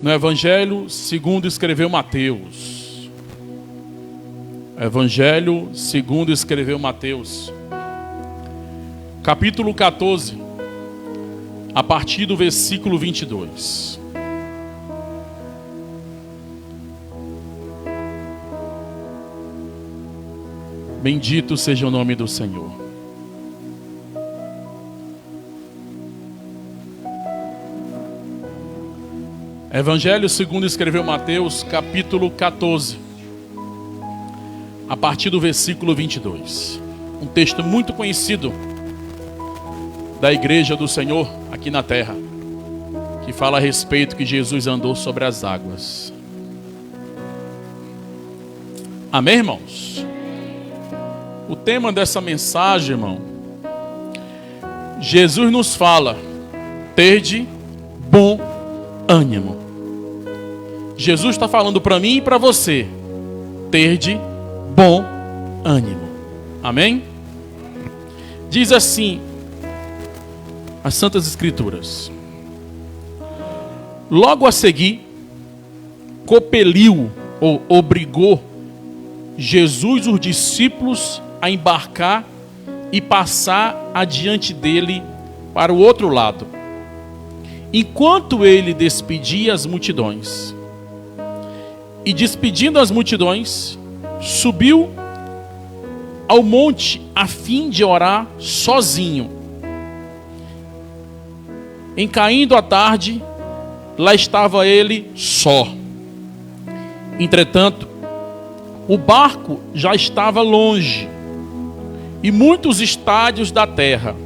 no Evangelho segundo escreveu Mateus. Evangelho segundo escreveu Mateus, capítulo 14, a partir do versículo 22. Bendito seja o nome do Senhor. Evangelho segundo escreveu Mateus, capítulo 14, a partir do versículo 22. Um texto muito conhecido da igreja do Senhor aqui na terra, que fala a respeito que Jesus andou sobre as águas. Amém, irmãos? O tema dessa mensagem, irmão, Jesus nos fala: tede bom ânimo. Jesus está falando para mim e para você: tede bom ânimo. Amém? Diz assim as Santas Escrituras: logo a seguir, compeliu ou obrigou Jesus os discípulos a embarcar e passar adiante dele para o outro lado, enquanto ele despedia as multidões. E despedindo as multidões, subiu ao monte a fim de orar sozinho. Em caindo a tarde, lá estava ele só. Entretanto, o barco já estava longe, e muitos estádios da terra,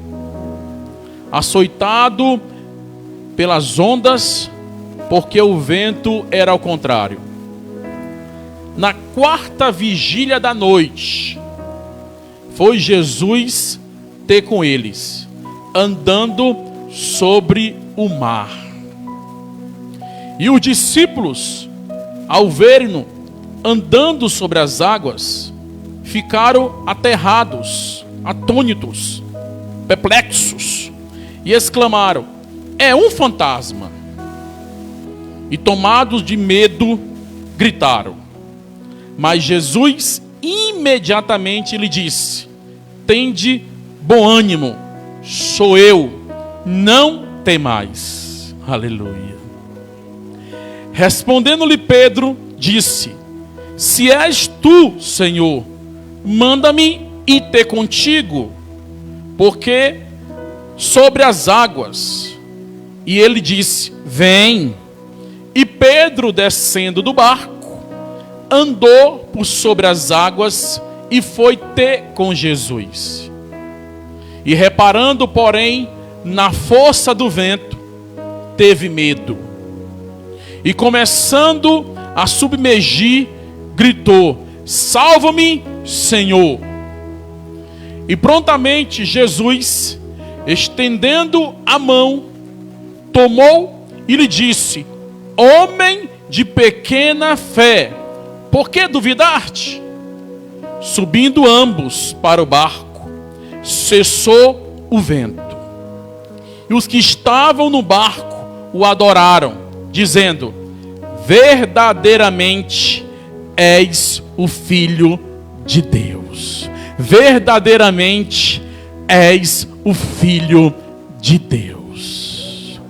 açoitado pelas ondas, porque o vento era ao contrário. Na quarta vigília da noite, foi Jesus ter com eles, andando sobre o mar. E os discípulos, ao verem-no andando sobre as águas, ficaram aterrados, atônitos, perplexos, e exclamaram: é um fantasma. E tomados de medo, gritaram. Mas Jesus imediatamente lhe disse: tende bom ânimo, sou eu, não temais. Aleluia. Respondendo-lhe Pedro, disse: se és tu, Senhor, manda-me ir ter contigo, porque sobre as águas. E ele disse: vem. E Pedro, descendo do barco, andou por sobre as águas e foi ter com Jesus. E reparando, porém, na força do vento, teve medo. E começando a submergir, gritou: salva-me, Senhor. E prontamente Jesus, estendendo a mão, tomou e lhe disse: homem de pequena fé, por que duvidaste? Subindo ambos para o barco, cessou o vento. E os que estavam no barco o adoraram, dizendo: verdadeiramente és o Filho de Deus. Verdadeiramente és o Filho de Deus.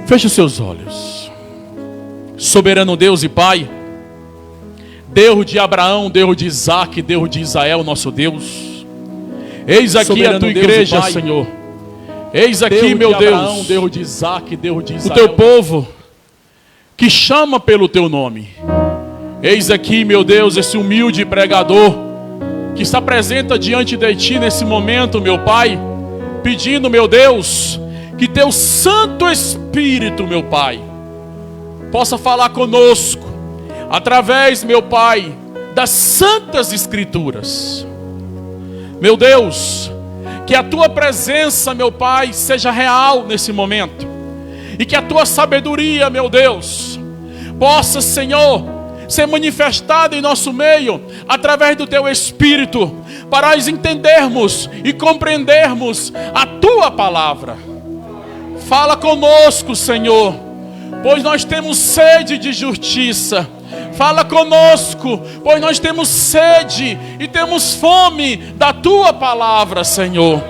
Feche os seus olhos. Soberano Deus e Pai, Deus de Abraão, Deus de Isaac, Deus de Israel, nosso Deus. Eis aqui soberano a tua igreja, Pai, Senhor. Eis aqui, Deus meu de Abraão, Deus, Deus de Isaac, Deus de Israel, o teu povo que chama pelo teu nome. Eis aqui, meu Deus, esse humilde pregador que se apresenta diante de ti nesse momento, meu Pai, pedindo, meu Deus, que teu Santo Espírito, meu Pai, possa falar conosco através, meu Pai, das Santas Escrituras. Meu Deus, que a tua presença, meu Pai, seja real nesse momento, e que a tua sabedoria, meu Deus, possa, Senhor, ser manifestada em nosso meio, através do teu Espírito, para nós entendermos e compreendermos a tua palavra. Fala conosco, Senhor, pois nós temos sede de justiça. Fala conosco, pois nós temos sede e temos fome da tua palavra, Senhor.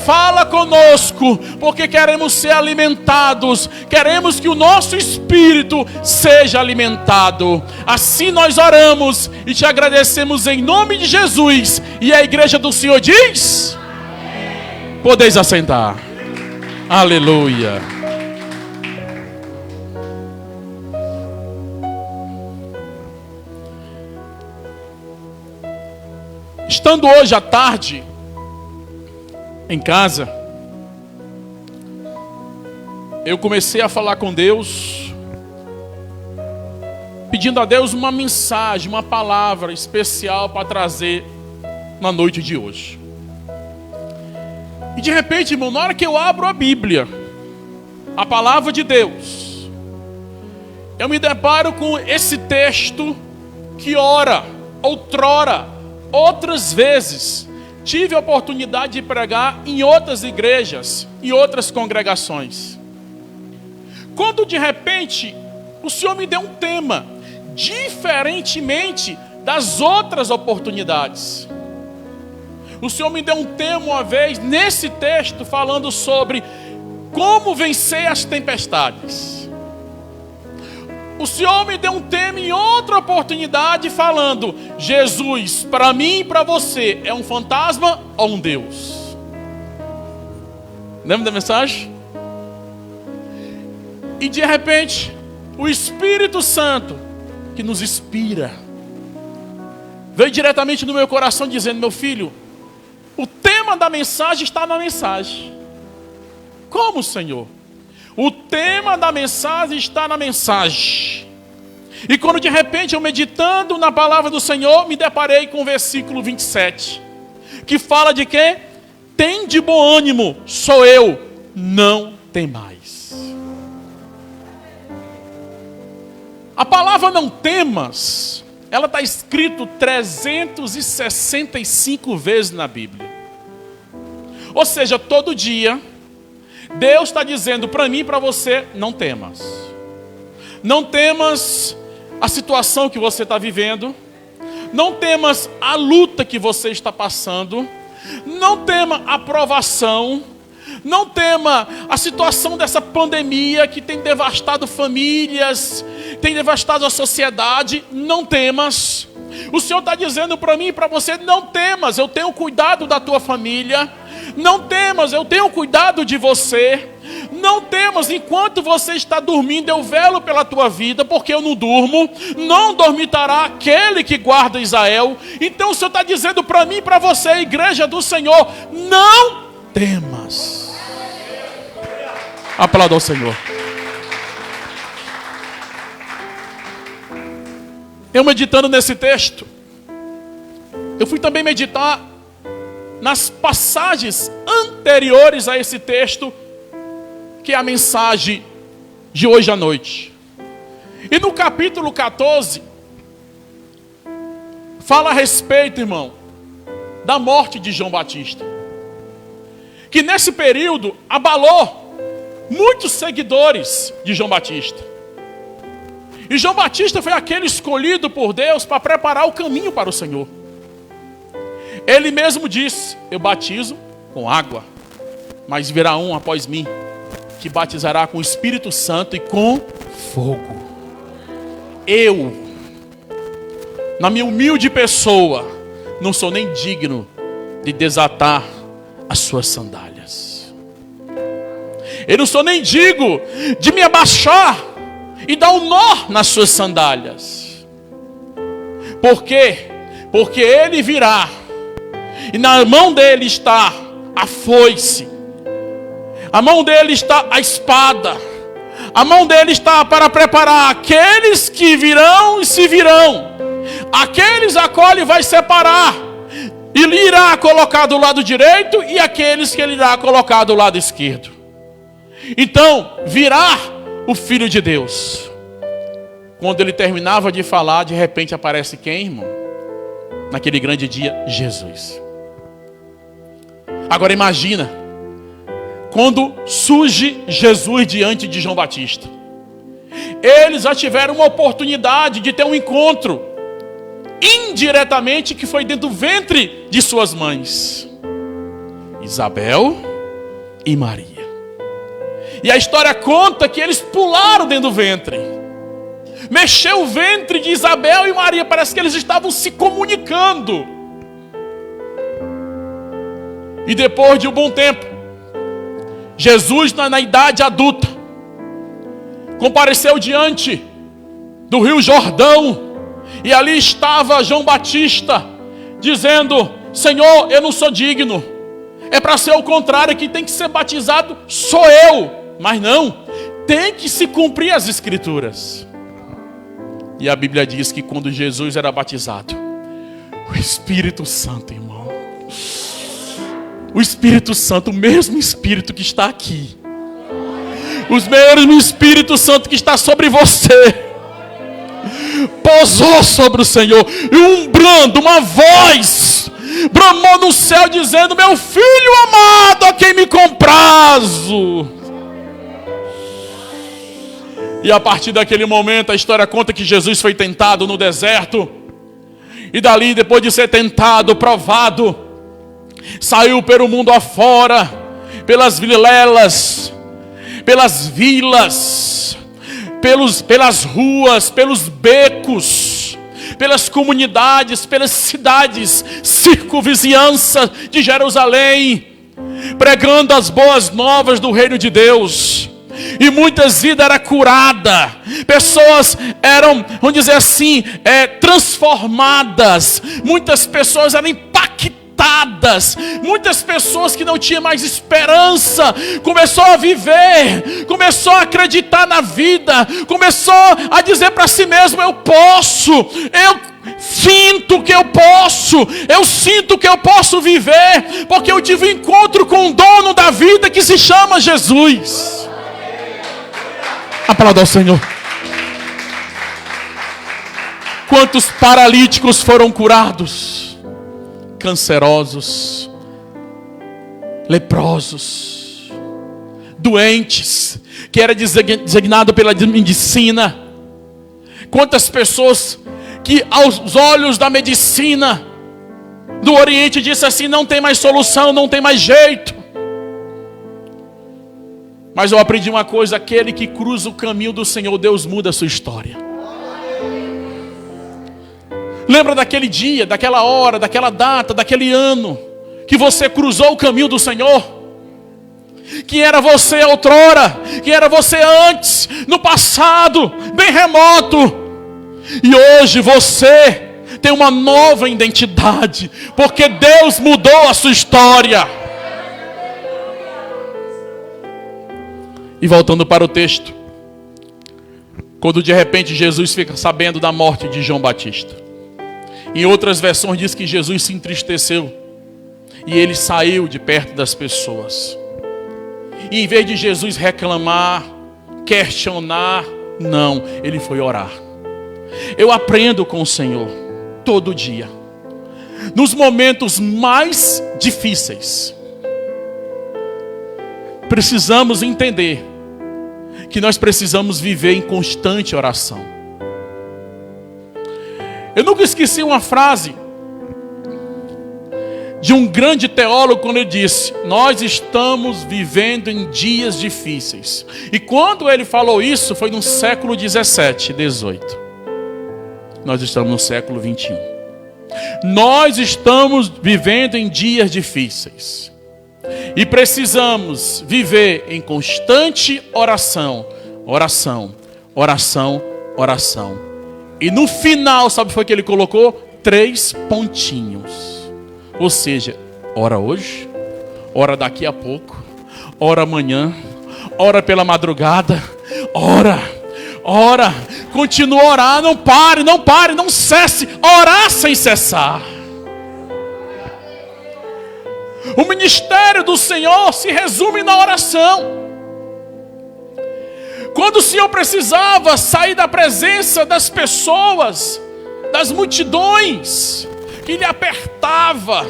Fala conosco, porque queremos ser alimentados, queremos que o nosso espírito seja alimentado. Assim nós oramos e te agradecemos em nome de Jesus. E a igreja do Senhor diz: amém. Podeis assentar. Aleluia. Estando hoje à tarde em casa, eu comecei a falar com Deus, pedindo a Deus uma mensagem, uma palavra especial para trazer na noite de hoje. E de repente, irmão, na hora que eu abro a Bíblia, a palavra de Deus, eu me deparo com esse texto que outrora, outras vezes, tive a oportunidade de pregar em outras igrejas, em outras congregações. Quando de repente o Senhor me deu um tema, diferentemente das outras oportunidades. O Senhor me deu um tema uma vez, nesse texto, falando sobre como vencer as tempestades. O Senhor me deu um tema em outra oportunidade falando: Jesus, para mim e para você, é um fantasma ou um Deus? Lembra da mensagem? E de repente, o Espírito Santo, que nos inspira, veio diretamente no meu coração dizendo: meu filho, o tema da mensagem está na mensagem. Como, Senhor? O tema da mensagem está na mensagem. E quando de repente eu meditando na palavra do Senhor, me deparei com o versículo 27, que fala de quê? Tem de bom ânimo, sou eu, não temais. A palavra não temas, ela está escrito 365 vezes na Bíblia. Ou seja, todo dia Deus está dizendo para mim e para você: não temas. Não temas a situação que você está vivendo. Não temas a luta que você está passando. Não tema a provação. Não tema a situação dessa pandemia que tem devastado famílias, tem devastado a sociedade. Não temas. O Senhor está dizendo para mim e para você: não temas, eu tenho cuidado da tua família. Não temas, eu tenho cuidado de você. Não temas, enquanto você está dormindo, eu velo pela tua vida, porque eu não durmo. Não dormitará aquele que guarda Israel. Então o Senhor está dizendo para mim e para você, igreja do Senhor: não temas. Aplauda ao Senhor. Eu meditando nesse texto, eu fui também meditar nas passagens anteriores a esse texto, que é a mensagem de hoje à noite. E no capítulo 14, fala a respeito, irmão, da morte de João Batista, que nesse período abalou muitos seguidores de João Batista. E João Batista foi aquele escolhido por Deus para preparar o caminho para o Senhor. Ele mesmo disse: eu batizo com água, mas virá um após mim, que batizará com o Espírito Santo e com fogo. Eu, na minha humilde pessoa, não sou nem digno de desatar as suas sandálias. Eu não sou nem digno de me abaixar e dar um nó nas suas sandálias. Por quê? Porque ele virá, e na mão dele está a foice, a mão dele está a espada, a mão dele está para preparar aqueles que virão e se virão. Aqueles a qual ele vai separar, e lhe irá colocar do lado direito, e aqueles que ele irá colocar do lado esquerdo. Então virá o Filho de Deus. Quando ele terminava de falar, de repente aparece quem, irmão? Naquele grande dia, Jesus. Agora imagina, quando surge Jesus diante de João Batista. eles já tiveram uma oportunidade de ter um encontro, indiretamente, que foi dentro do ventre de suas mães, Isabel e Maria. E a história conta que eles pularam dentro do ventre. Mexeu o ventre de Isabel e Maria, parece que eles estavam se comunicando. E depois de um bom tempo, Jesus, na idade adulta, compareceu diante do Rio Jordão, e ali estava João Batista, dizendo: Senhor, eu não sou digno, é para ser o contrário, quem tem que ser batizado sou eu. Mas não, tem que se cumprir as Escrituras. E a Bíblia diz que quando Jesus era batizado, o Espírito Santo, irmão, o Espírito Santo, o mesmo Espírito que está aqui, o mesmo Espírito Santo que está sobre você, pousou sobre o Senhor, e um brando, uma voz bramou no céu dizendo: meu filho amado, a quem me comprazo. E a partir daquele momento, a história conta que Jesus foi tentado no deserto, e dali, depois de ser tentado, provado, saiu pelo mundo afora, pelas vilelas, pelas vilas, pelas ruas, pelos becos, pelas comunidades, pelas cidades, circunvizinhança de Jerusalém, pregando as boas novas do reino de Deus. E muitas vidas eram curadas, pessoas eram, vamos dizer assim, transformadas, muitas pessoas eram impactadas, muitas pessoas que não tinham mais esperança, começou a viver, começou a acreditar na vida, começou a dizer para si mesmo: eu posso, eu sinto que eu sinto que eu posso viver, porque eu tive um encontro com o dono da vida que se chama Jesus. Aplauda ao Senhor. Quantos paralíticos foram curados? Cancerosos, leprosos, doentes, que era designado pela medicina. Quantas pessoas que aos olhos da medicina do Oriente disse assim: não tem mais solução, não tem mais jeito. Mas eu aprendi uma coisa: aquele que cruza o caminho do Senhor, Deus muda a sua história. Lembra daquele dia, daquela hora, daquela data, daquele ano, que você cruzou o caminho do Senhor? Que era você outrora, que era você antes, no passado, bem remoto. E hoje você tem uma nova identidade, porque Deus mudou a sua história. E voltando para o texto, quando de repente Jesus fica sabendo da morte de João Batista, em outras versões diz que Jesus se entristeceu e ele saiu de perto das pessoas. E em vez de Jesus reclamar, questionar, não, ele foi orar. Eu aprendo com o Senhor todo dia, nos momentos mais difíceis, precisamos entender que nós precisamos viver em constante oração. Eu nunca esqueci uma frase de um grande teólogo quando ele disse: nós estamos vivendo em dias difíceis. E quando ele falou isso foi no século 17, 18. Nós estamos no século 21. Nós estamos vivendo em dias difíceis. E precisamos viver em constante oração, oração, oração, oração. E no final, sabe o que foi que ele colocou? 3 pontinhos. Ou seja, ora hoje, ora daqui a pouco, ora amanhã, ora pela madrugada, ora, continua a orar, não pare, não cesse, orar sem cessar. O ministério do Senhor se resume na oração. Quando o Senhor precisava sair da presença das pessoas, das multidões, que lhe apertava,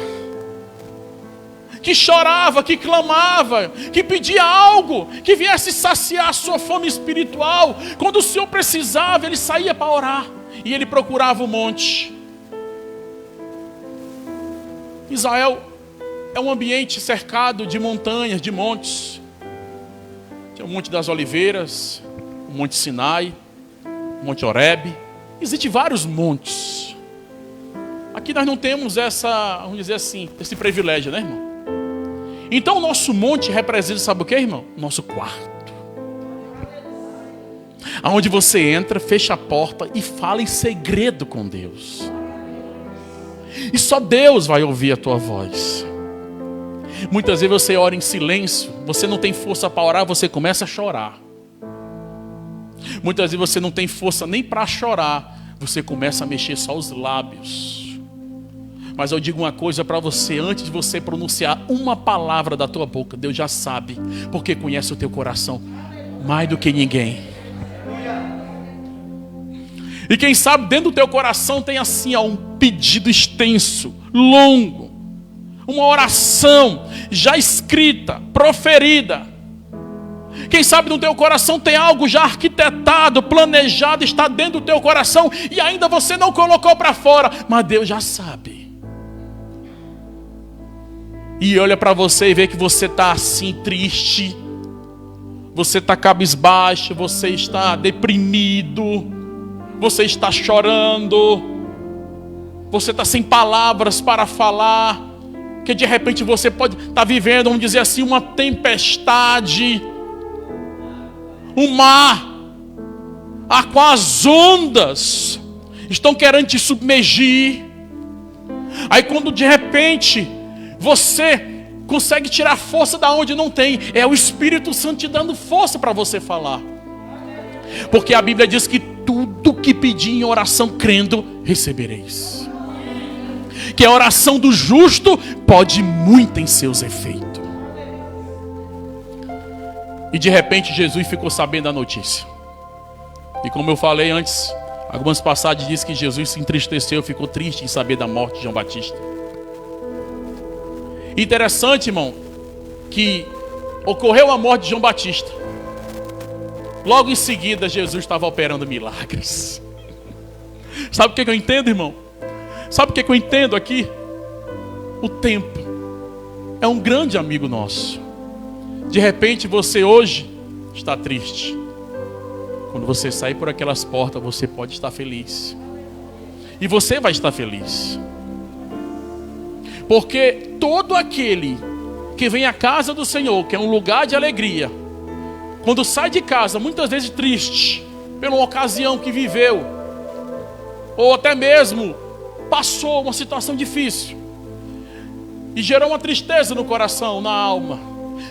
que chorava, que clamava, que pedia algo, que viesse saciar a sua fome espiritual. Quando o Senhor precisava, ele saía para orar e ele procurava o monte. Israel é um ambiente cercado de montanhas, de montes. Tem o Monte das Oliveiras, o Monte Sinai, o Monte Horebe. Existem vários montes. Aqui nós não temos vamos dizer assim, esse privilégio, né, irmão? Então o nosso monte representa, sabe o que, irmão? Nosso quarto. Aonde você entra, fecha a porta e fala em segredo com Deus. E só Deus vai ouvir a tua voz. Muitas vezes você ora em silêncio, você não tem força para orar, você começa a chorar. Muitas vezes você não tem força nem para chorar, você começa a mexer só os lábios. Mas eu digo uma coisa para você, antes de você pronunciar uma palavra da tua boca, Deus já sabe, porque conhece o teu coração mais do que ninguém. E quem sabe dentro do teu coração tem assim, um pedido extenso, longo, uma oração já escrita, proferida. Quem sabe no teu coração tem algo já arquitetado, planejado, está dentro do teu coração e ainda você não colocou para fora, mas Deus já sabe. E olha para você e vê que você está assim triste, você está cabisbaixo, você está deprimido, você está chorando, você está sem palavras para falar, que de repente você pode estar vivendo, vamos dizer assim, uma tempestade, um mar, com as ondas estão querendo te submergir. Aí quando de repente você consegue tirar força da onde não tem, é o Espírito Santo te dando força para você falar. Porque a Bíblia diz que tudo que pedir em oração crendo, recebereis. Que a oração do justo pode muito em seus efeitos. E de repente Jesus ficou sabendo da notícia. E como eu falei antes, algumas passagens dizem que Jesus se entristeceu, ficou triste em saber da morte de João Batista. Interessante, irmão, que ocorreu a morte de João Batista. Logo em seguida Jesus estava operando milagres. Sabe o que eu entendo, irmão? Sabe o que eu entendo aqui? O tempo é um grande amigo nosso. De repente você hoje está triste. Quando você sair por aquelas portas, você pode estar feliz. E você vai estar feliz. Porque todo aquele que vem à casa do Senhor, que é um lugar de alegria, quando sai de casa, muitas vezes triste, pela ocasião que viveu, ou até mesmo passou uma situação difícil, e gerou uma tristeza no coração, na alma.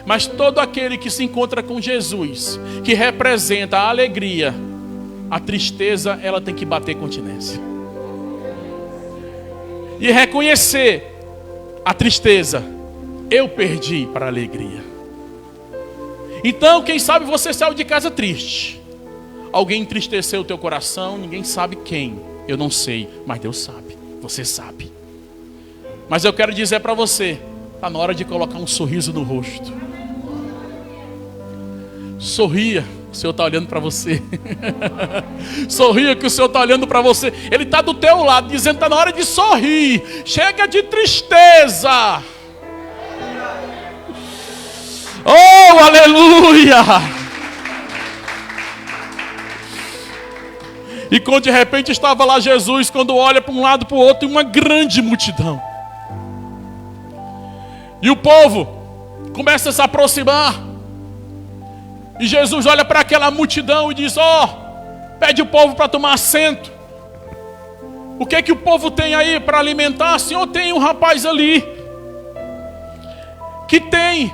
Mas todo aquele que se encontra com Jesus, que representa a alegria, a tristeza, ela tem que bater continência. E reconhecer a tristeza, eu perdi para a alegria. Então, quem sabe você saiu de casa triste. Alguém entristeceu o teu coração, ninguém sabe quem. Eu não sei, mas Deus sabe, você sabe. Mas eu quero dizer para você, está na hora de colocar um sorriso no rosto. Sorria, o Senhor está olhando para você. Sorria que o Senhor está olhando para você. Ele está do teu lado, dizendo, está na hora de sorrir. Chega de tristeza. Oh, aleluia. E quando de repente estava lá Jesus, quando olha para um lado para o outro, e uma grande multidão. E o povo começa a se aproximar. E Jesus olha para aquela multidão e diz, pede o povo para tomar assento. O que é que o povo tem aí para alimentar? Senhor, tem um rapaz ali que tem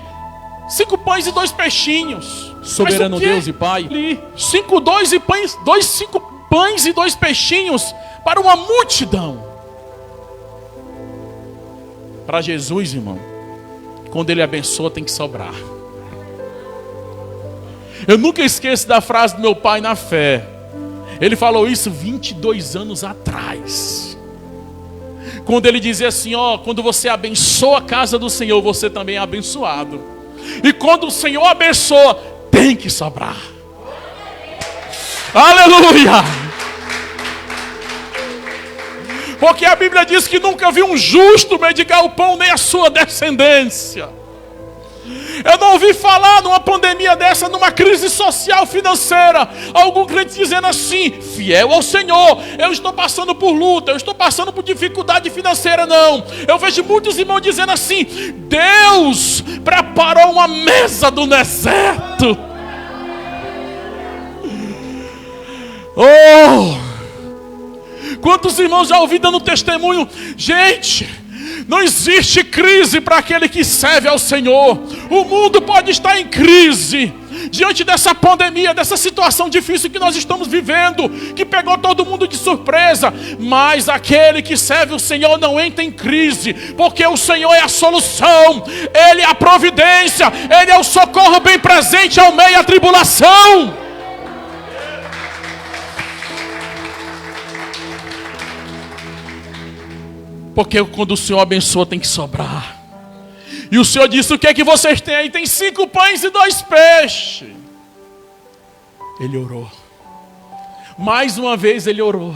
5 pães e 2 peixinhos. Soberano Deus e Pai. 5 pães e 2 peixinhos para uma multidão. Para Jesus, irmão, quando Ele abençoa tem que sobrar. Eu nunca esqueço da frase do meu pai na fé. Ele falou isso 22 anos atrás. Quando ele dizia assim, ó, quando você abençoa a casa do Senhor, você também é abençoado. E quando o Senhor abençoa, tem que sobrar. Aleluia! Porque a Bíblia diz que nunca viu um justo mendigar o pão, nem a sua descendência. Eu não ouvi falar numa pandemia dessa, numa crise social, financeira, algum crente dizendo assim, fiel ao Senhor, eu estou passando por luta, eu estou passando por dificuldade financeira. Não, eu vejo muitos irmãos dizendo assim, Deus preparou uma mesa do deserto. Oh! Quantos irmãos já ouvi dando testemunho? Gente, não existe crise para aquele que serve ao Senhor. O mundo pode estar em crise diante dessa pandemia, dessa situação difícil que nós estamos vivendo, que pegou todo mundo de surpresa. Mas aquele que serve o Senhor não entra em crise, porque o Senhor é a solução, Ele é a providência, Ele é o socorro bem presente ao meio da tribulação. Porque quando o Senhor abençoa, tem que sobrar. E o Senhor disse, o que é que vocês têm aí? Tem 5 pães e 2 peixes. Ele orou. Mais uma vez ele orou.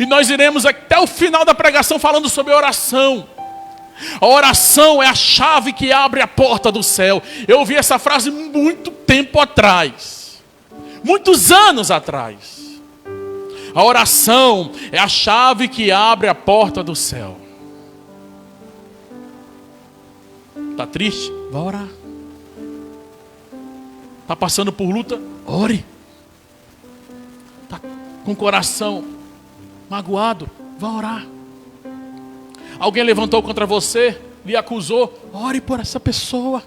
E nós iremos até o final da pregação falando sobre oração. A oração é a chave que abre a porta do céu. Eu ouvi essa frase muito tempo atrás. Muitos anos atrás. A oração é a chave que abre a porta do céu. Está triste? Vá orar. Está passando por luta? Ore. Está com o coração magoado? Vá orar. Alguém levantou contra você, lhe acusou? Ore por essa pessoa.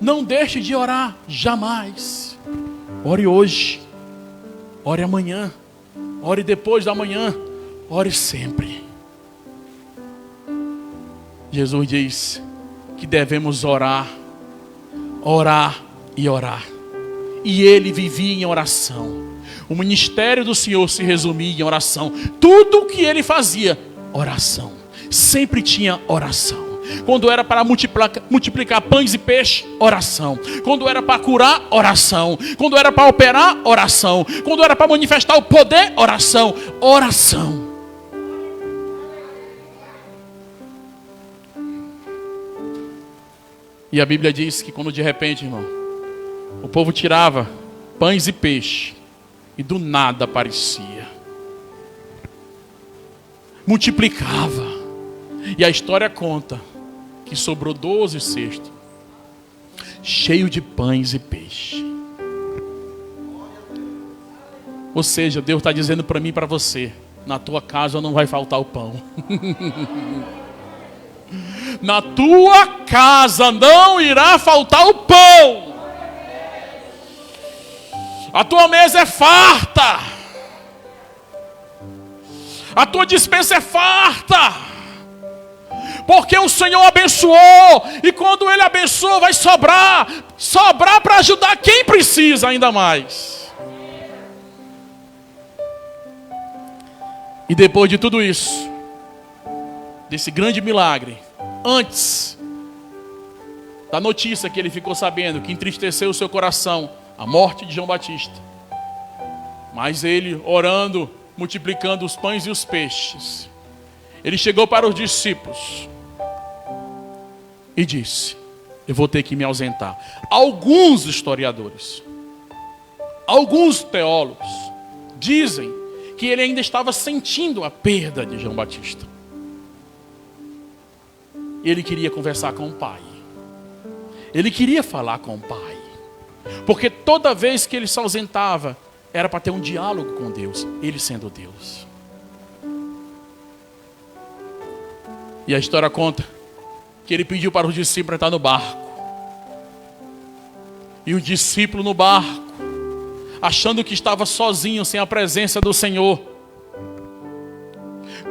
Não deixe de orar, jamais. Ore hoje. Ore amanhã, ore depois da manhã, ore sempre. Jesus diz que devemos orar, orar e orar. E ele vivia em oração. O ministério do Senhor se resumia em oração. Tudo o que ele fazia, oração. Sempre tinha oração. Quando era para multiplicar pães e peixes, oração. Quando era para curar, oração. Quando era para operar, oração. Quando era para manifestar o poder, oração. Oração. E a Bíblia diz que quando de repente, irmão, o povo tirava pães e peixe, e do nada aparecia. Multiplicava. E a história conta que sobrou 12 cestos, cheio de pães e peixe. Ou seja, Deus está dizendo para mim e para você, na tua casa não vai faltar o pão. Na tua casa não irá faltar o pão. A tua mesa é farta. A tua despensa é farta. Porque o Senhor abençoou. E quando Ele abençoa, vai sobrar. Sobrar para ajudar quem precisa ainda mais. E depois de tudo isso, desse grande milagre, antes da notícia que ele ficou sabendo, que entristeceu o seu coração, a morte de João Batista. Mas ele orando, multiplicando os pães e os peixes, ele chegou para os discípulos e disse, eu vou ter que me ausentar. Alguns historiadores, alguns teólogos dizem que ele ainda estava sentindo a perda de João Batista. Ele queria conversar com o Pai. Ele queria falar com o Pai. Porque toda vez que ele se ausentava, era para ter um diálogo com Deus, ele sendo Deus. E a história conta que ele pediu para os discípulos entrar no barco. E o discípulo no barco, achando que estava sozinho, sem a presença do Senhor.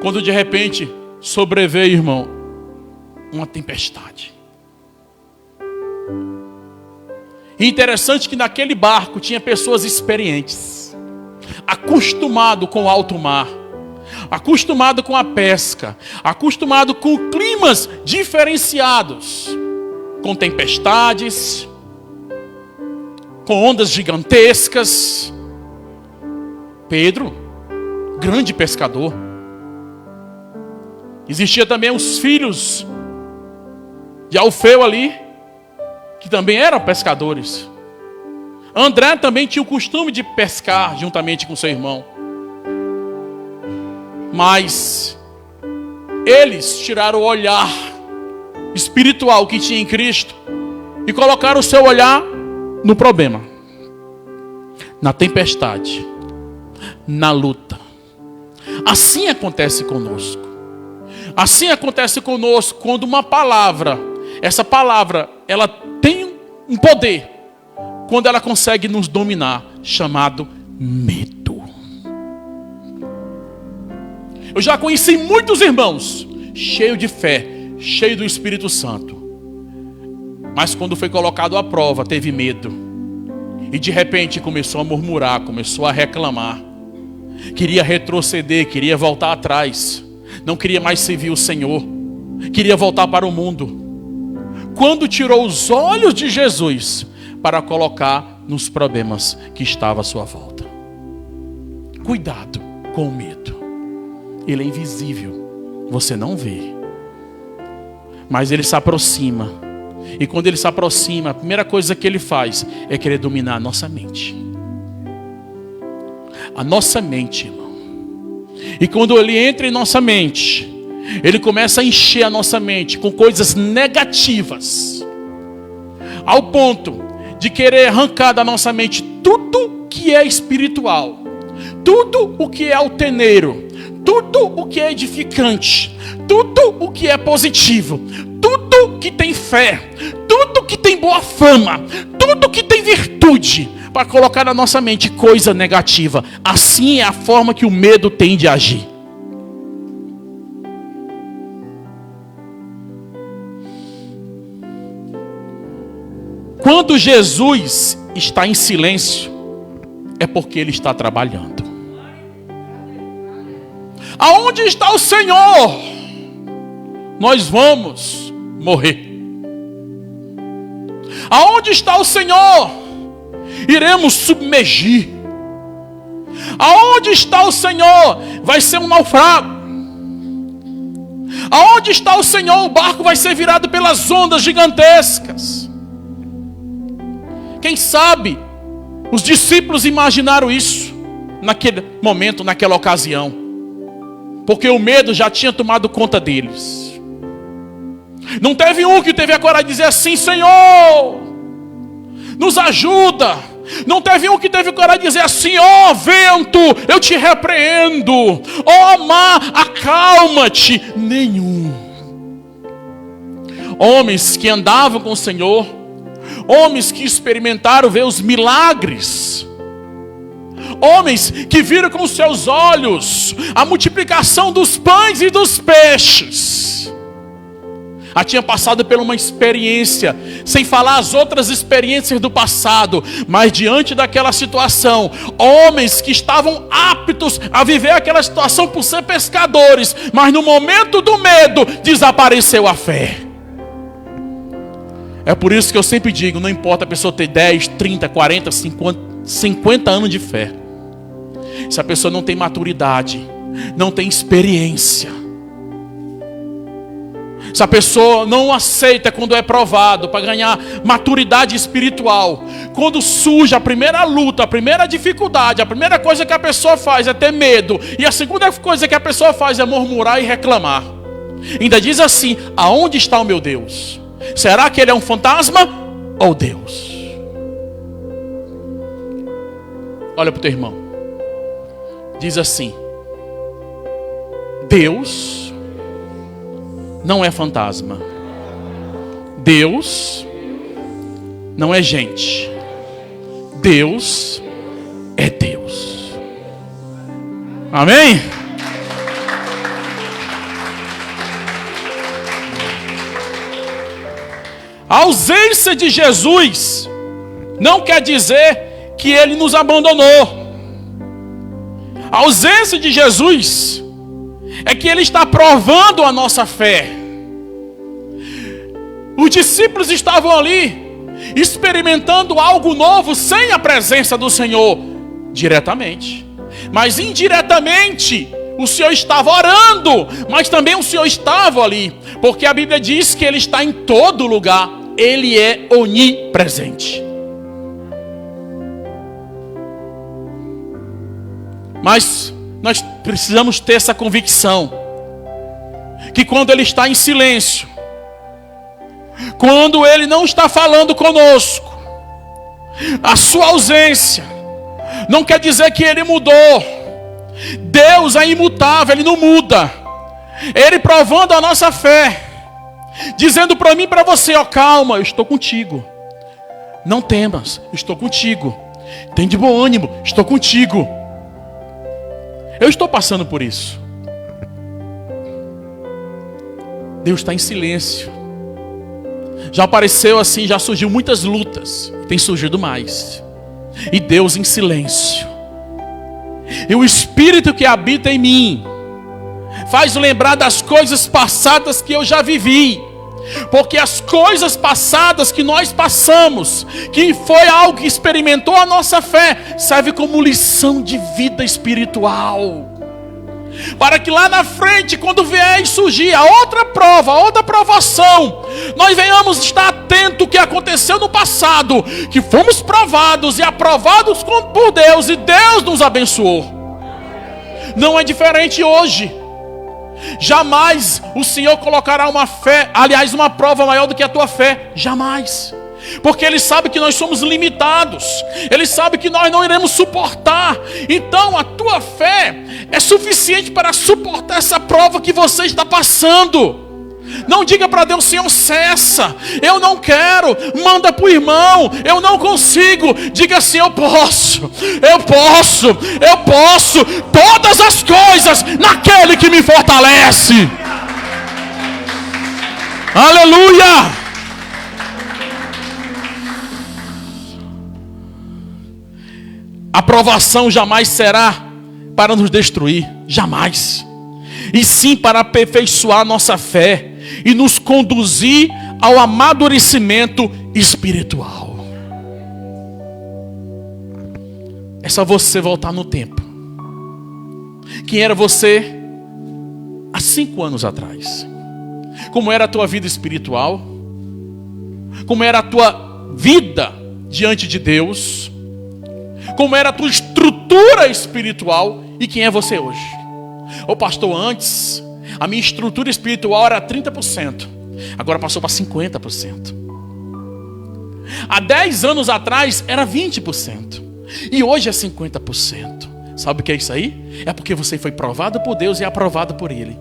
Quando de repente sobreveio, irmão, uma tempestade. E interessante que naquele barco tinha pessoas experientes, acostumado com o alto mar, acostumado com a pesca, acostumado com climas diferenciados, com tempestades, com ondas gigantescas. Pedro, grande pescador. Existia também os filhos de Alfeu ali, que também eram pescadores. André também tinha o costume de pescar juntamente com seu irmão. Mas eles tiraram o olhar espiritual que tinha em Cristo e colocaram o seu olhar no problema, na tempestade, na luta. Assim acontece conosco. Assim acontece conosco quando uma palavra, essa palavra, ela tem um poder, quando ela consegue nos dominar, chamado medo. Eu já conheci muitos irmãos, cheios de fé, cheios do Espírito Santo, mas quando foi colocado à prova, teve medo, e de repente começou a murmurar, começou a reclamar, queria retroceder, queria voltar atrás, não queria mais servir o Senhor, queria voltar para o mundo. Quando tirou os olhos de Jesus para colocar nos problemas que estavam à sua volta. Cuidado com o medo. Ele é invisível, você não vê, mas ele se aproxima. E quando ele se aproxima, a primeira coisa que ele faz é querer dominar a nossa mente. A nossa mente, irmão. E quando ele entra em nossa mente, ele começa a encher a nossa mente com coisas negativas, ao ponto de querer arrancar da nossa mente tudo que é espiritual, tudo o que é altaneiro, tudo o que é edificante, tudo o que é positivo, tudo que tem fé, tudo que tem boa fama, tudo que tem virtude, para colocar na nossa mente coisa negativa. Assim é a forma que o medo tem de agir. Quando Jesus está em silêncio, é porque Ele está trabalhando. Aonde está o Senhor? Nós vamos morrer. Aonde está o Senhor? Iremos submergir. Aonde está o Senhor? Vai ser um naufrágio. Aonde está o Senhor? O barco vai ser virado pelas ondas gigantescas. Quem sabe os discípulos imaginaram isso naquele momento, naquela ocasião, porque o medo já tinha tomado conta deles. Não teve um que teve a coragem de dizer assim: Senhor, nos ajuda. Não teve um que teve coragem de dizer assim: ó vento, eu te repreendo, ó mar, acalma-te. Nenhum. Homens que andavam com o Senhor, homens que experimentaram ver os milagres, homens que viram com seus olhos a multiplicação dos pães e dos peixes, tinha passado por uma experiência, sem falar as outras experiências do passado, mas diante daquela situação, homens que estavam aptos a viver aquela situação por ser pescadores, mas no momento do medo, desapareceu a fé. É por isso que eu sempre digo, não importa a pessoa ter 10, 30, 40, 50 anos de fé, se a pessoa não tem maturidade, não tem experiência, se a pessoa não aceita quando é provado, para ganhar maturidade espiritual, quando surge a primeira luta, a primeira dificuldade, a primeira coisa que a pessoa faz é ter medo, e a segunda coisa que a pessoa faz é murmurar e reclamar. Ainda diz assim: aonde está o meu Deus? Será que ele é um fantasma ou Deus? Olha para o teu irmão, diz assim: Deus não é fantasma. Deus não é gente. Deus é Deus. Amém? A ausência de Jesus não quer dizer que Ele nos abandonou. A ausência de Jesus é que Ele está provando a nossa fé. Os discípulos estavam ali, experimentando algo novo, sem a presença do Senhor, diretamente. Mas indiretamente, o Senhor estava orando, mas também o Senhor estava ali. Porque a Bíblia diz que Ele está em todo lugar. Ele é onipresente. Mas nós precisamos ter essa convicção, que quando Ele está em silêncio, quando Ele não está falando conosco, a sua ausência não quer dizer que Ele mudou. Deus é imutável, Ele não muda. Ele provando a nossa fé, dizendo para mim e para você: ó, calma, eu estou contigo. Não temas, eu estou contigo. Tem de bom ânimo, estou contigo. Eu estou passando por isso. Deus está em silêncio. Já apareceu assim, já surgiu muitas lutas, tem surgido mais. E Deus em silêncio. E o Espírito que habita em mim faz lembrar das coisas passadas que eu já vivi. Porque as coisas passadas que nós passamos, que foi algo que experimentou a nossa fé, serve como lição de vida espiritual. Para que lá na frente, quando vier surgir a outra prova, a outra provação, nós venhamos estar atentos ao que aconteceu no passado, que fomos provados e aprovados por Deus, e Deus nos abençoou. Não é diferente hoje. Jamais o Senhor colocará uma fé, aliás, uma prova maior do que a tua fé. Jamais. Porque Ele sabe que nós somos limitados. Ele sabe que nós não iremos suportar. Então a tua fé é suficiente para suportar essa prova que você está passando. Não diga para Deus: Senhor, cessa, eu não quero, manda para o irmão, eu não consigo. Diga assim: eu posso, todas as coisas naquele que me fortalece. Aleluia! A provação jamais será para nos destruir, jamais. E sim para aperfeiçoar nossa fé e nos conduzir ao amadurecimento espiritual. É só você voltar no tempo. Quem era você há 5 anos atrás? Como era a tua vida espiritual? Como era a tua vida diante de Deus? Como era a tua estrutura espiritual? E quem é você hoje? Ô pastor, antes a minha estrutura espiritual era 30%. Agora passou para 50%. Há 10 anos atrás era 20%. E hoje é 50%. Sabe o que é isso aí? É porque você foi provado por Deus e aprovado por Ele.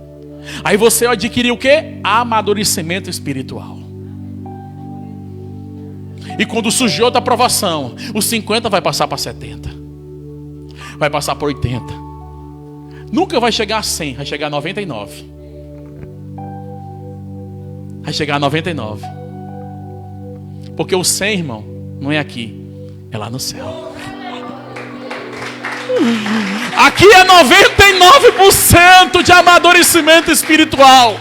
Aí você adquiriu o quê? Amadurecimento espiritual. E quando surgiu outra aprovação, os 50 vai passar para 70. Vai passar para 80. Nunca vai chegar a 100, vai chegar a 99. Vai chegar a 99. Porque o 100, irmão, não é aqui, é lá no céu. Aqui é 99% de amadurecimento espiritual.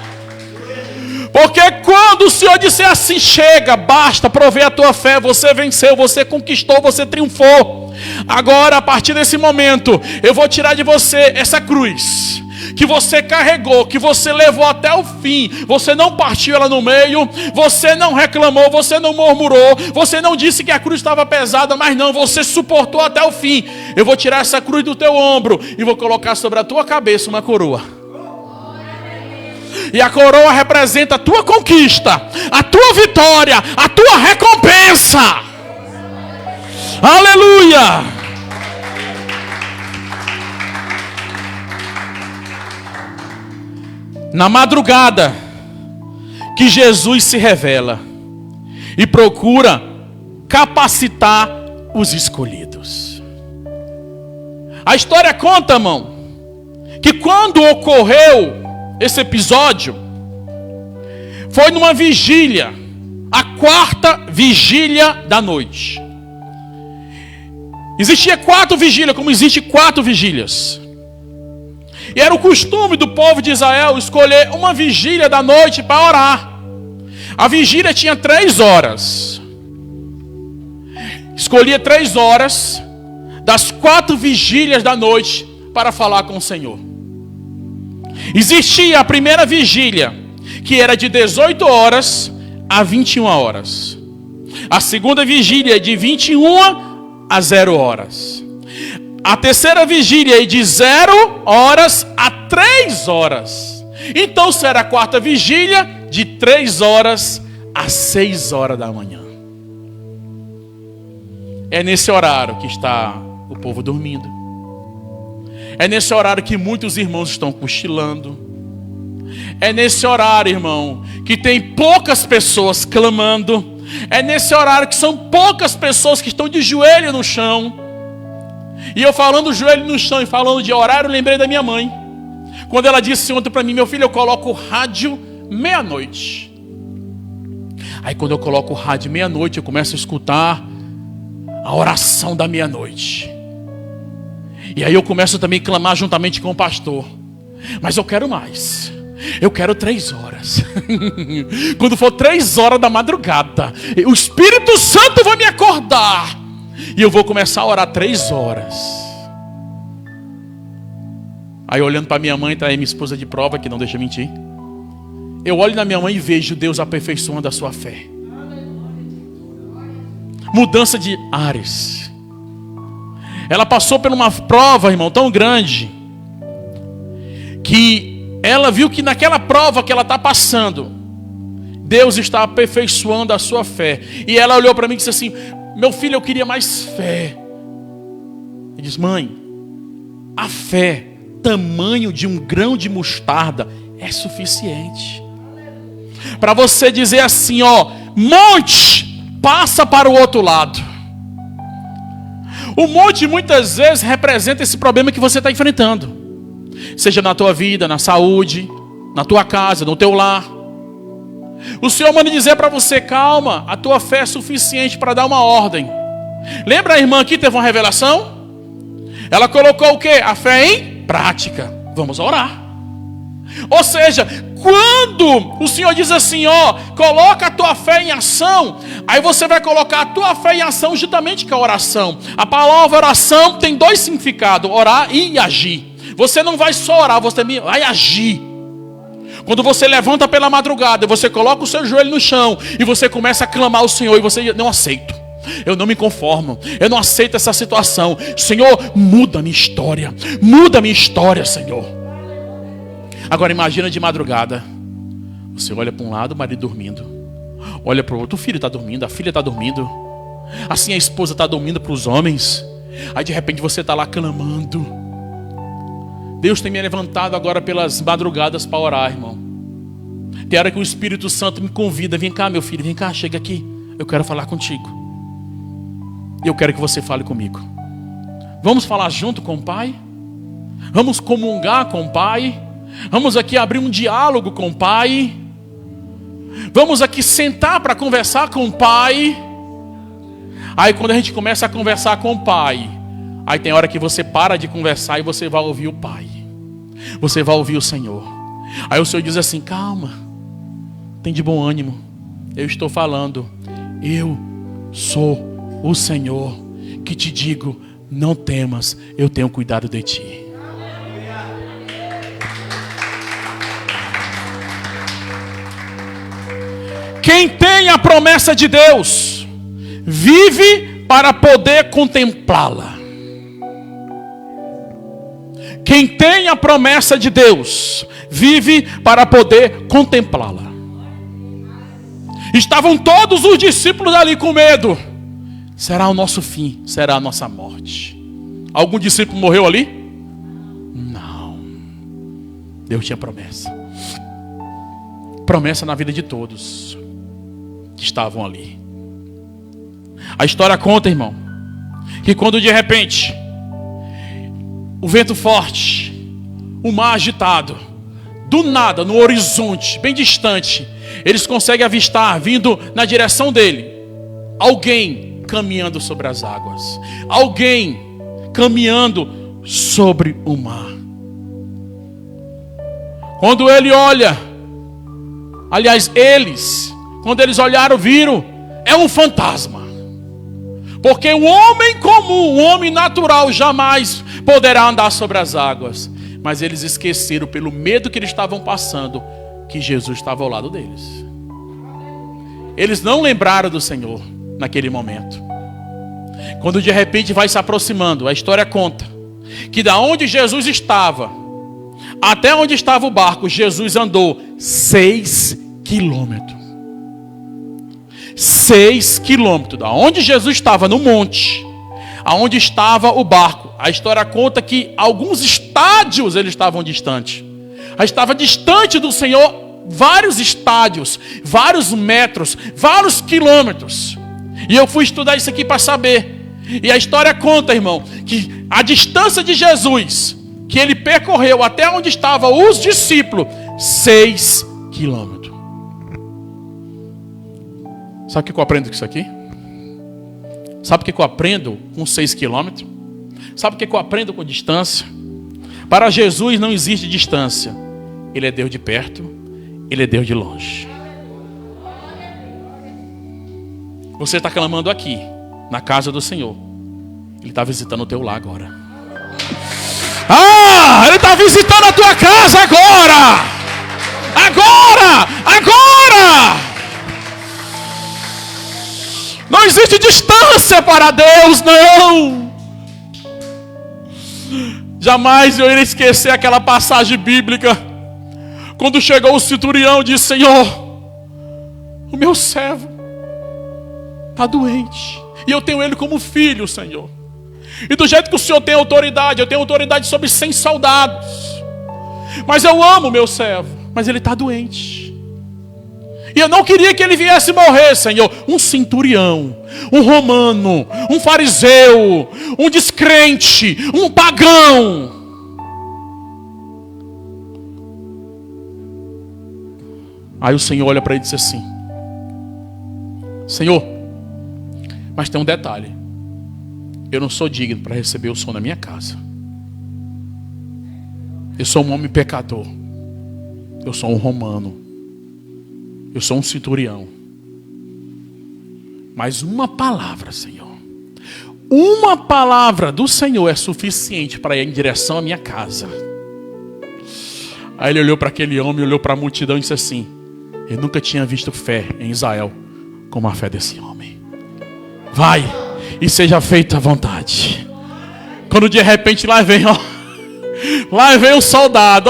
Porque quando o Senhor disser assim: chega, basta, provei a tua fé, você venceu, você conquistou, você triunfou. Agora, a partir desse momento, eu vou tirar de você essa cruz que você carregou, que você levou até o fim. Você não partiu ela no meio, você não reclamou, você não murmurou, você não disse que a cruz estava pesada, mas não, você suportou até o fim. Eu vou tirar essa cruz do teu ombro e vou colocar sobre a tua cabeça uma coroa. E a coroa representa a tua conquista, a tua vitória, a tua recompensa. Aleluia! Na madrugada que Jesus se revela e procura capacitar os escolhidos. A história conta, irmão, que quando ocorreu esse episódio, foi numa vigília, a 4ª vigília da noite. Existia 4 vigílias, como existe 4 vigílias. E era o costume do povo de Israel escolher uma vigília da noite para orar. A vigília tinha 3 horas. Escolhia 3 horas das 4 vigílias da noite para falar com o Senhor. Existia a primeira vigília, que era de 18 horas a 21 horas. A segunda vigília é de 21 a 0 horas. A terceira vigília é de 0 horas a 3 horas. Então será a quarta vigília de 3 horas a 6 horas da manhã. É nesse horário que está o povo dormindo. É nesse horário que muitos irmãos estão cochilando. É nesse horário, irmão, que tem poucas pessoas clamando. É nesse horário que são poucas pessoas que estão de joelho no chão. E eu falando joelho no chão e falando de horário, eu lembrei da minha mãe. Quando ela disse ontem para mim: meu filho, eu coloco o rádio meia-noite. Aí quando eu coloco o rádio meia-noite, eu começo a escutar a oração da meia-noite. E aí eu começo também a clamar juntamente com o pastor. Mas eu quero mais. Eu quero 3 horas. Quando for 3 horas da madrugada, o Espírito Santo vai me acordar. E eu vou começar a orar 3 horas. Aí olhando para minha mãe, está aí minha esposa de prova, que não deixa mentir. Eu olho na minha mãe e vejo Deus aperfeiçoando a sua fé. Mudança de ares. Ela passou por uma prova, irmão, tão grande, que ela viu que naquela prova que ela está passando, Deus está aperfeiçoando a sua fé. E ela olhou para mim e disse assim: meu filho, eu queria mais fé. Ele disse: mãe, a fé, tamanho de um grão de mostarda, é suficiente para você dizer assim, ó, monte, passa para o outro lado. O monte muitas vezes representa esse problema que você está enfrentando. Seja na tua vida, na saúde, na tua casa, no teu lar. O Senhor manda dizer para você: calma, a tua fé é suficiente para dar uma ordem. Lembra a irmã aqui teve uma revelação? Ela colocou o quê? A fé em prática. Vamos orar. Ou seja, quando o Senhor diz assim, ó, coloca a tua fé em ação, aí você vai colocar a tua fé em ação juntamente com a oração. A palavra oração tem 2 significados: orar e agir. Você não vai só orar, você também vai agir. Quando você levanta pela madrugada, você coloca o seu joelho no chão e você começa a clamar ao Senhor, e você: não aceito, eu não me conformo, eu não aceito essa situação. Senhor, muda a minha história, Senhor. Agora imagina de madrugada, você olha para um lado, o marido dormindo, olha para o outro, o filho está dormindo, a filha está dormindo, assim a esposa está dormindo para os homens. Aí de repente você está lá clamando. Deus tem me levantado agora pelas madrugadas para orar, irmão. Tem hora que o Espírito Santo me convida: vem cá, meu filho, vem cá, chega aqui, eu quero falar contigo. E eu quero que você fale comigo. Vamos falar junto com o Pai? Vamos comungar com o Pai? Vamos aqui abrir um diálogo com o Pai? Vamos aqui sentar para conversar com o Pai? Aí quando a gente começa a conversar com o Pai, aí tem hora que você para de conversar e você vai ouvir o Pai. Você vai ouvir o Senhor. Aí o Senhor diz assim: calma, tem de bom ânimo, eu estou falando. Eu sou o Senhor que te digo: não temas, eu tenho cuidado de ti. Quem tem a promessa de Deus vive para poder contemplá-la. Quem tem a promessa de Deus vive para poder contemplá-la. Estavam todos os discípulos ali com medo. Será o nosso fim, será a nossa morte. Algum discípulo morreu ali? Não. Deus tinha promessa. Promessa na vida de todos que estavam ali. A história conta, irmão, que quando de repente o vento forte, o mar agitado, do nada, no horizonte, bem distante, eles conseguem avistar, vindo na direção dele, alguém caminhando sobre as águas, alguém caminhando sobre o mar. Quando ele olha, aliás, quando eles olharam, viram, é um fantasma. Porque o homem comum, o homem natural, jamais poderá andar sobre as águas. Mas eles esqueceram, pelo medo que eles estavam passando, que Jesus estava ao lado deles. Eles não lembraram do Senhor naquele momento. Quando de repente vai se aproximando, a história conta que da onde Jesus estava até onde estava o barco, Jesus andou 6 quilômetros. 6 quilômetros. Da onde Jesus estava no monte, aonde estava o barco. A história conta que alguns estádios eles estavam distantes. Estava distante do Senhor vários estádios, vários metros, vários quilômetros. E eu fui estudar isso aqui para saber. E a história conta, irmão, que a distância de Jesus, que ele percorreu até onde estavam os discípulos, 6 quilômetros. Sabe o que eu aprendo com isso aqui? Sabe o que eu aprendo com 6 quilômetros? Sabe o que eu aprendo com distância? Para Jesus não existe distância. Ele é Deus de perto, Ele é Deus de longe. Você está clamando aqui, na casa do Senhor. Ele está visitando o teu lar agora. Ele está visitando a tua casa agora. Agora. Não existe distância para Deus, não. Jamais eu irei esquecer aquela passagem bíblica. Quando chegou o centurião e disse: Senhor, o meu servo está doente. E eu tenho ele como filho, Senhor. E do jeito que o Senhor tem autoridade, eu tenho autoridade sobre 100 soldados. Mas eu amo o meu servo. Mas ele está doente. E eu não queria que ele viesse morrer, Senhor. Um centurião, um romano, um fariseu, um descrente, um pagão. Aí o Senhor olha para ele e diz assim: Senhor, mas tem um detalhe. Eu não sou digno para receber o Senhor na minha casa. Eu sou um homem pecador. Eu sou um romano. Eu sou um centurião. Mas uma palavra, Senhor. Uma palavra do Senhor é suficiente para ir em direção à minha casa. Aí ele olhou para aquele homem, olhou para a multidão e disse assim: eu nunca tinha visto fé em Israel como a fé desse homem. Vai e seja feita a vontade. Quando de repente lá vem um soldado.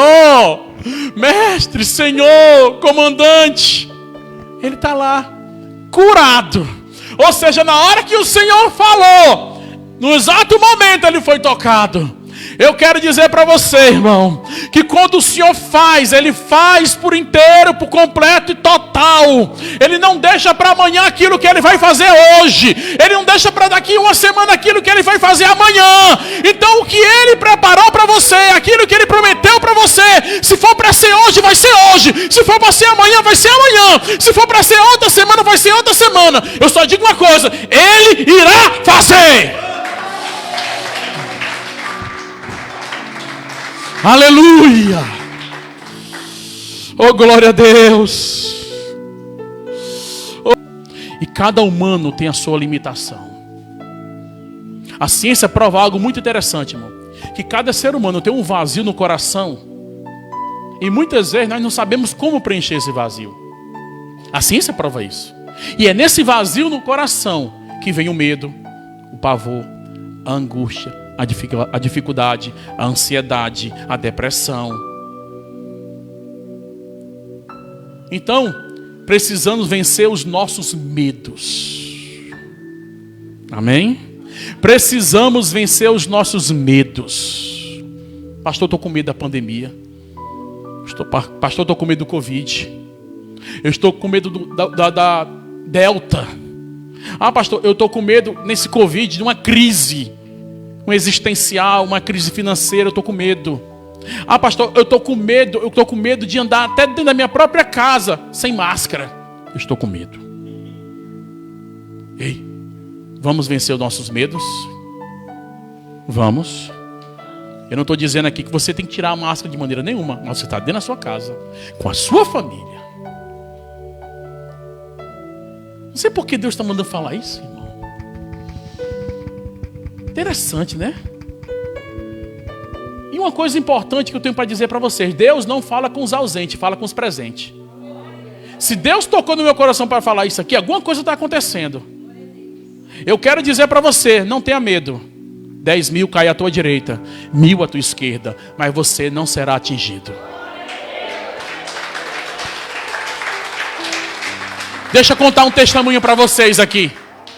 Mestre, Senhor, comandante. Ele está lá, curado. Ou seja, na hora que o Senhor falou, no exato momento ele foi tocado. Eu quero dizer para você, irmão, que quando o Senhor faz, Ele faz por inteiro, por completo e total. Ele não deixa para amanhã aquilo que Ele vai fazer hoje. Ele não deixa para daqui uma semana aquilo que Ele vai fazer amanhã. Então o que Ele preparou para você, aquilo que Ele prometeu para você, se for para ser hoje, vai ser hoje. Se for para ser amanhã, vai ser amanhã. Se for para ser outra semana, vai ser outra semana. Eu só digo uma coisa: Ele irá fazer. Aleluia! Oh, glória a Deus! E cada humano tem a sua limitação. A ciência prova algo muito interessante, irmão. Que cada ser humano tem um vazio no coração. E muitas vezes nós não sabemos como preencher esse vazio. A ciência prova isso. E é nesse vazio no coração que vem o medo, o pavor, a angústia, a dificuldade, a ansiedade, a depressão. Então, precisamos vencer os nossos medos. Amém? Precisamos vencer os nossos medos. Pastor, estou com medo da pandemia. Pastor, estou com medo do Covid. Eu estou com medo da Delta. Pastor, eu estou com medo nesse Covid de uma crise. Um existencial, uma crise financeira, eu estou com medo. Pastor, eu estou com medo de andar até dentro da minha própria casa sem máscara. Eu estou com medo. Ei, vamos vencer os nossos medos? Vamos. Eu não estou dizendo aqui que você tem que tirar a máscara de maneira nenhuma. Mas você está dentro da sua casa, com a sua família. Não sei por que Deus está mandando falar isso, irmão. Interessante, né? E uma coisa importante que eu tenho para dizer para vocês. Deus não fala com os ausentes, fala com os presentes. Se Deus tocou no meu coração para falar isso aqui, alguma coisa está acontecendo. Eu quero dizer para você, não tenha medo. 10.000 cai à tua direita, 1.000 à tua esquerda, mas você não será atingido. Deixa eu contar um testemunho para vocês aqui,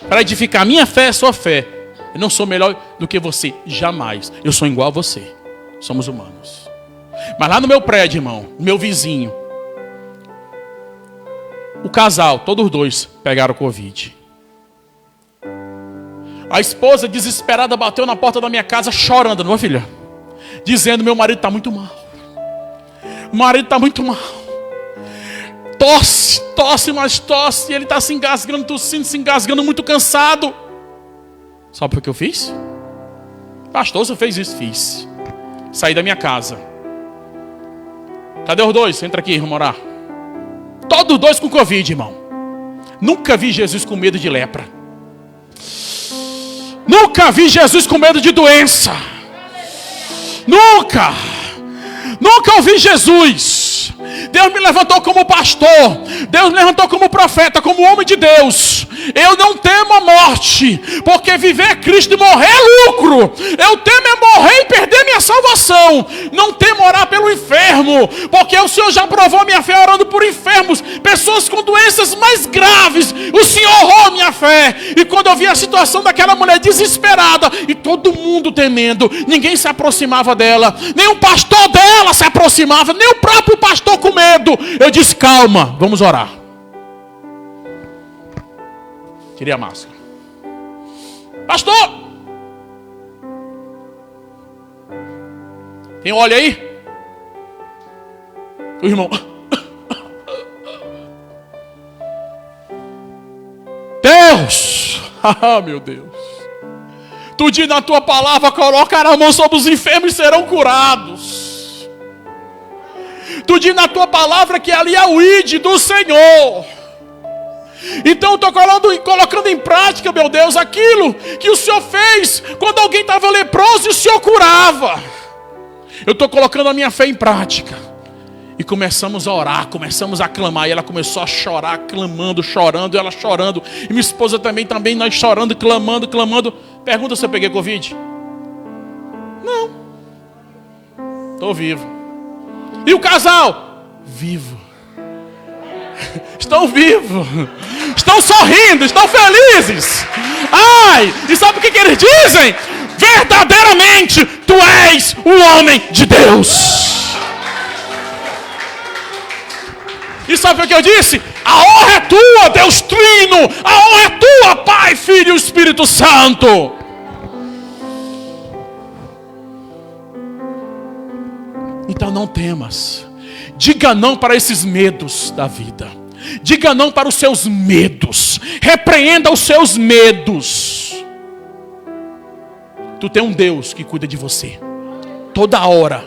para edificar minha fé, sua fé. Eu não sou melhor do que você, jamais. Eu sou igual a você. Somos humanos. Mas lá no meu prédio, irmão, meu vizinho, o casal, todos os dois pegaram Covid. A esposa desesperada bateu na porta da minha casa chorando, não é, filha? Dizendo, meu marido está muito mal. O marido está muito mal. Tosse, tosse, mas tosse. E ele está se engasgando, tossindo, se engasgando, muito cansado. Sabe o que eu fiz? Pastor, você fez isso? Fiz. Saí da minha casa. Cadê os dois? Entra aqui, vamos orar. Todos os dois com Covid, irmão. Nunca vi Jesus com medo de lepra. Nunca vi Jesus com medo de doença. Nunca. Nunca ouvi Jesus. Deus me levantou como pastor. Deus me levantou como profeta, como homem de Deus. Eu não temo a morte, porque viver é Cristo e morrer é lucro. Eu temo é morrer e perder minha salvação. Não temo orar pelo enfermo, porque o Senhor já provou minha fé orando por enfermos, pessoas com doenças mais graves. O Senhor honrou minha fé. E quando eu vi a situação daquela mulher desesperada, e todo mundo temendo, ninguém se aproximava dela, nem o pastor dela se aproximava, nem o próprio pastor com medo. Eu disse, calma, vamos orar. Tirei a máscara. Pastor! Tem óleo aí? O irmão. Deus! Ah, meu Deus. Tu diz na tua palavra, colocar a mão sobre os enfermos e serão curados. Tu diz na tua palavra que ali é o ID do Senhor. Então eu estou colocando em prática, meu Deus, aquilo que o Senhor fez quando alguém estava leproso e o Senhor curava. Eu estou colocando a minha fé em prática. E começamos a orar, começamos a clamar. E ela começou a chorar, clamando, chorando, ela chorando. E minha esposa também, nós chorando, clamando, clamando. Pergunta se eu peguei Covid. Não. Estou vivo. E o casal? Vivo. Estão vivos. Estão sorrindo, estão felizes. Ai, e sabe o que eles dizem? Verdadeiramente, tu és um homem de Deus. E sabe o que eu disse? A honra é tua, Deus Trino. A honra é tua, Pai, Filho e Espírito Santo. Então não temas. Diga não para esses medos da vida. Diga não para os seus medos. Repreenda os seus medos. Tu tem um Deus que cuida de você. Toda hora,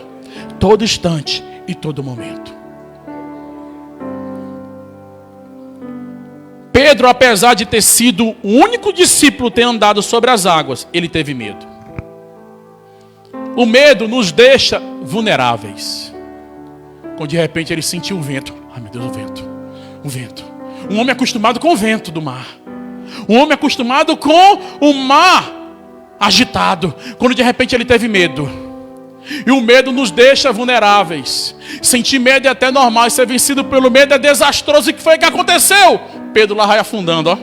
todo instante e todo momento. Pedro, apesar de ter sido o único discípulo a ter andado sobre as águas, ele teve medo. O medo nos deixa vulneráveis. Quando de repente ele sentiu o vento. Ai, meu Deus, o vento. O vento. Um homem acostumado com o vento do mar. Um homem acostumado com o mar agitado. Quando de repente ele teve medo. E o medo nos deixa vulneráveis. Sentir medo é até normal. Ser vencido pelo medo é desastroso. E o que foi que aconteceu? Pedro lá vai afundando, ó.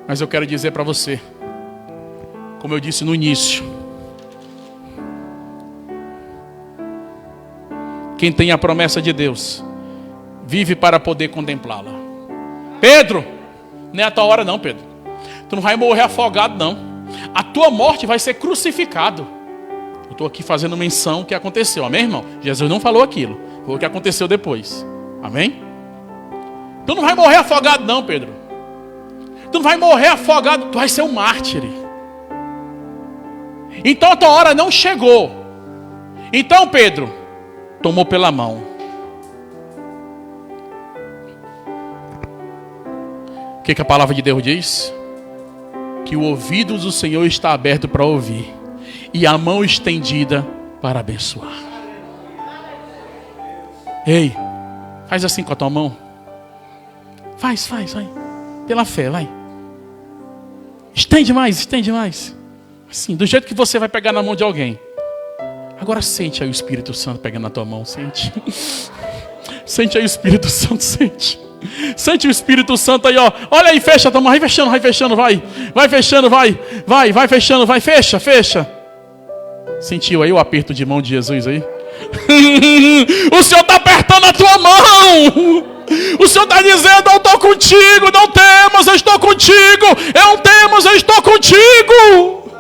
Mas eu quero dizer para você, como eu disse no início, quem tem a promessa de Deus vive para poder contemplá-la. Pedro, não é a tua hora não, Pedro. Tu não vai morrer afogado não. A tua morte vai ser crucificado. Eu estou aqui fazendo menção que aconteceu, amém, irmão? Jesus não falou aquilo, foi o que aconteceu depois, amém? Tu não vai morrer afogado não, Pedro. Tu não vai morrer afogado, tu vai ser um mártir. Então a tua hora não chegou. Então Pedro tomou pela mão. O que a palavra de Deus diz? Que o ouvido do Senhor está aberto para ouvir e a mão estendida para abençoar. Ei, faz assim com a tua mão. Faz, vai. Pela fé, vai. Estende mais. Assim, do jeito que você vai pegar na mão de alguém. Agora sente aí o Espírito Santo pegando na tua mão, sente. Sente aí o Espírito Santo, sente. Sente o Espírito Santo aí, ó. Olha aí, fecha a tua mão, vai fechando, vai. Vai fechando, vai fechando, vai, fecha. Sentiu aí o aperto de mão de Jesus aí? O Senhor está apertando a tua mão. O Senhor está dizendo, eu estou contigo, não temas, eu estou contigo. Não temas, eu estou contigo.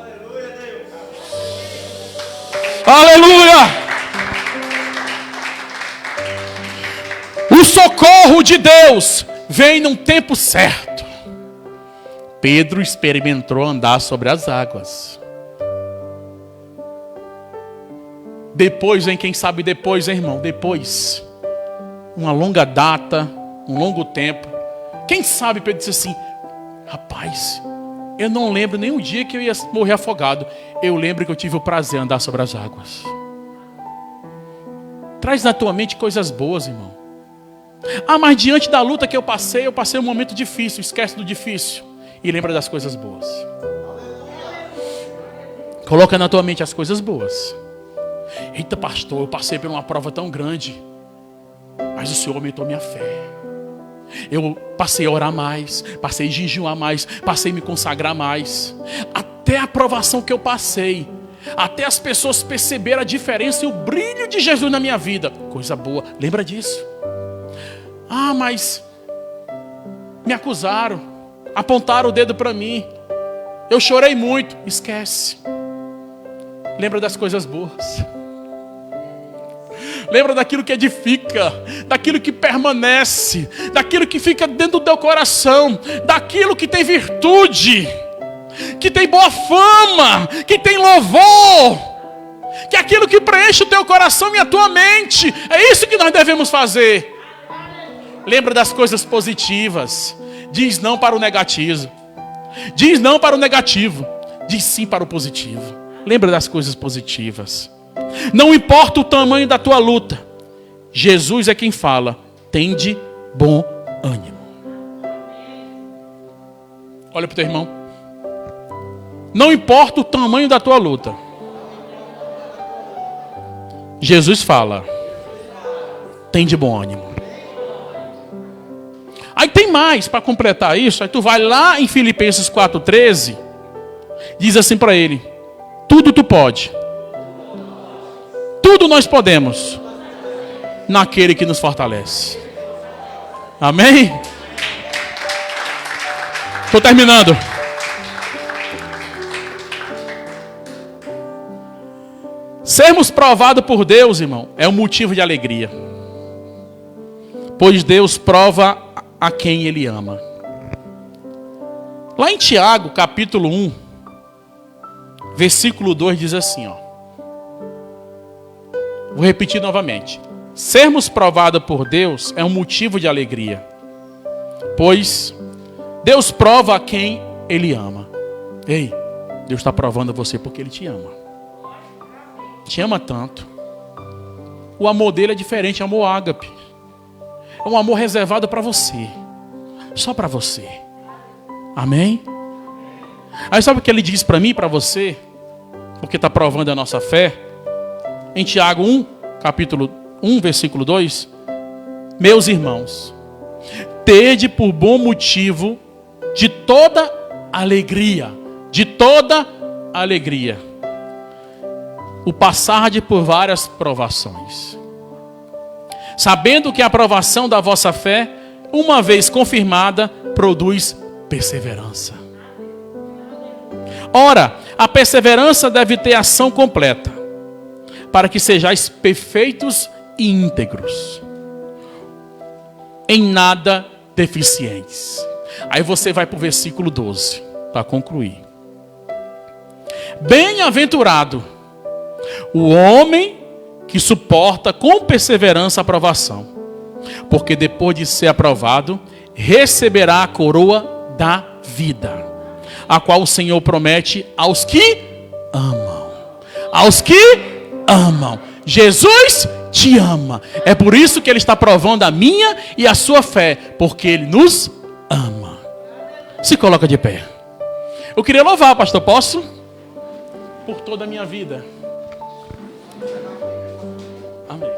Aleluia. O socorro de Deus vem num tempo certo. Pedro experimentou andar sobre as águas. Depois, hein? Quem sabe depois, hein, irmão? Depois. Uma longa data, um longo tempo. Quem sabe Pedro disse assim: rapaz, eu não lembro nem o dia que eu ia morrer afogado. Eu lembro que eu tive o prazer de andar sobre as águas. Traz na tua mente coisas boas, irmão. Ah, mas diante da luta que eu passei um momento difícil. Esquece do difícil e lembra das coisas boas. Coloca na tua mente as coisas boas. Eita, pastor, eu passei por uma prova tão grande, mas o Senhor aumentou minha fé. Eu passei a orar mais, passei a jejuar mais, passei a me consagrar mais. Até a provação que eu passei, até as pessoas perceberam a diferença e o brilho de Jesus na minha vida. Coisa boa, lembra disso? Ah, mas me acusaram, apontaram o dedo para mim, eu chorei muito. Esquece. Lembra das coisas boas. Lembra daquilo que edifica, daquilo que permanece, daquilo que fica dentro do teu coração, daquilo que tem virtude, que tem boa fama, que tem louvor, que é aquilo que preenche o teu coração e a tua mente. É isso que nós devemos fazer. Lembra das coisas positivas. Diz não para o negativo. Diz não para o negativo. Diz sim para o positivo. Lembra das coisas positivas. Não importa o tamanho da tua luta, Jesus é quem fala: tende bom ânimo. Olha para o teu irmão. Não importa o tamanho da tua luta, Jesus fala: tende bom ânimo. Aí tem mais para completar isso. Aí tu vai lá em Filipenses 4,13, diz assim para ele: tudo tu pode, tudo nós podemos naquele que nos fortalece. Amém? Estou terminando. Sermos provados por Deus, irmão, é um motivo de alegria, pois Deus prova a quem Ele ama. Lá em Tiago, capítulo 1, versículo 2 diz assim, ó. Vou repetir novamente. Sermos provados por Deus é um motivo de alegria, pois Deus prova a quem Ele ama. Ei, Deus está provando você porque Ele te ama. Te ama tanto. O amor dele é diferente, é amor ágape. É um amor reservado para você. Só para você. Amém? Aí sabe o que Ele diz para mim e para você? Porque está provando a nossa fé. Em Tiago 1, capítulo 1, versículo 2. Meus irmãos, tede por bom motivo de toda alegria, o passarde por várias provações, sabendo que a provação da vossa fé, uma vez confirmada, produz perseverança. Ora, a perseverança deve ter ação completa, para que sejais perfeitos e íntegros, em nada deficientes. Aí você vai para o versículo 12, para concluir. Bem-aventurado o homem que suporta com perseverança a provação, porque depois de ser aprovado, receberá a coroa da vida, a qual o Senhor promete aos que amam. Aos que amam. Jesus te ama. É por isso que Ele está provando a minha e a sua fé, porque Ele nos ama. Se coloca de pé. Eu queria louvar, pastor, posso? Por toda a minha vida. Amém.